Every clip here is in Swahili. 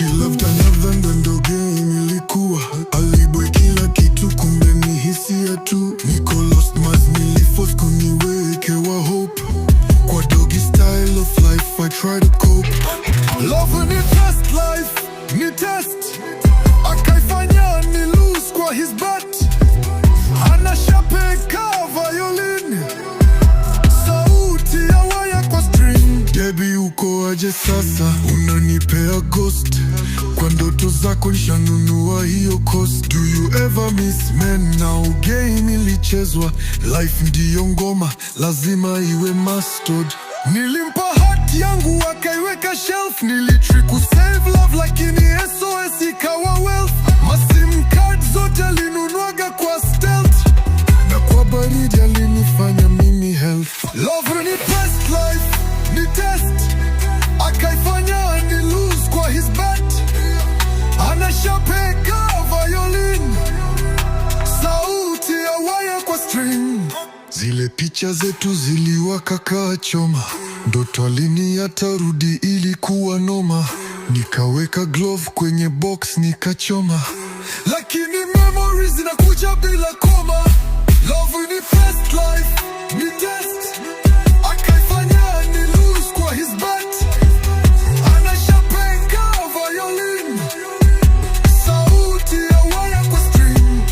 She loved another ndo game ilikuwa. Alibwe kila kitu kumbe ni hisia tu. Niko lost mas niliforce kuniwekewa hope. Kwa doggy style of life I try to cope. Love ni test, life ni test. Akaifanya ni lose kwa his bet. Anashapeka violin, sauti ya waya kwa string. Baby uko aje sasa, unanipea ghost. Kwa ndoto zako nishanunua hiyo cost. Do you ever miss men? Now game ilichezwa, life ndiyo ngoma, lazima iwe mastered. Nilimpa heart yangu akaiweka shelf. Nilitry ku save love lakini SOS ikawa wealth. Masim card zote alinunuaga kwa stealth, na kwa baridi alinifanya mimi health. Love ni test, life ni test. Akaifanya ni lose kwa his bet. Anashapeka violin, sauti ya waya kwa string. Zile picha zetu ziliwaka kaa choma. Ndoto alini atarudi ilikuwa noma. Nikaweka glove kwenye box nikachoma, lakini memories zinakuja bila koma. Love ni test, life ni test. Akaifanya ni lose kwa his bet. Anashapeka violin, sauti ya waya kwa string.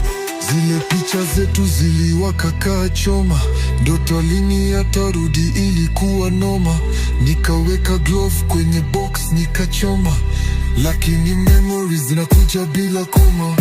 Zile picha zetu ziliwaka kaa choma. Ndoto alini atarudi ilikuwa noma. Nikaweka glove kwenye box nikachoma, lakini memories zinakuja bila koma.